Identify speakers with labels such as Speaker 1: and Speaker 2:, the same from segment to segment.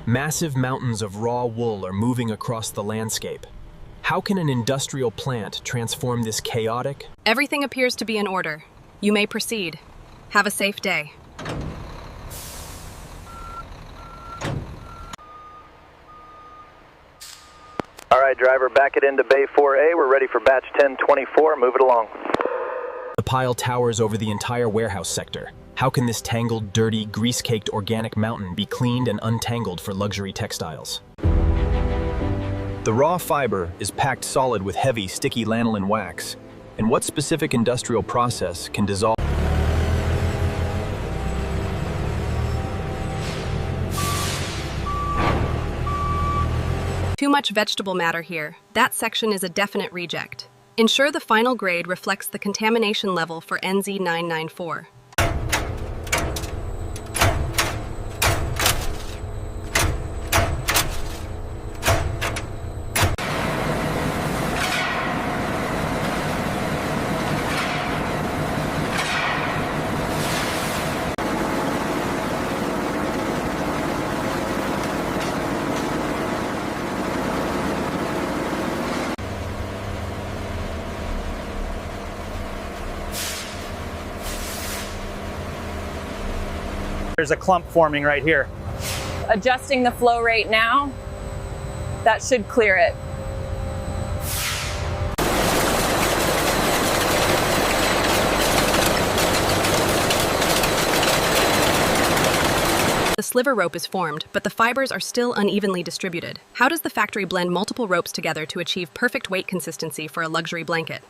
Speaker 1: Massive mountains of raw wool are moving across the landscape. How can an industrial plant transform this chaotic?
Speaker 2: Everything appears to be in order. You may proceed. Have a safe day.
Speaker 3: All right, driver, back it into Bay 4A. We're ready for batch 1024. Move it along.
Speaker 1: The pile towers over the entire warehouse sector. How can this tangled, dirty, grease-caked organic mountain be cleaned and untangled for luxury textiles? The raw fiber is packed solid with heavy, sticky lanolin wax. And what specific industrial process can dissolve?
Speaker 2: Too much vegetable matter here. That section is a definite reject. Ensure the final grade reflects the contamination level for NZ994.
Speaker 4: There's a clump forming right here.
Speaker 5: Adjusting the flow rate now, that should clear it.
Speaker 2: The sliver rope is formed, but the fibers are still unevenly distributed. How does the factory blend multiple ropes together to achieve perfect weight consistency for a luxury blanket?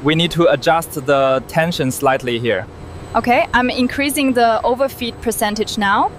Speaker 4: We need to adjust the tension slightly here.
Speaker 6: Okay, I'm increasing the overfeed percentage now.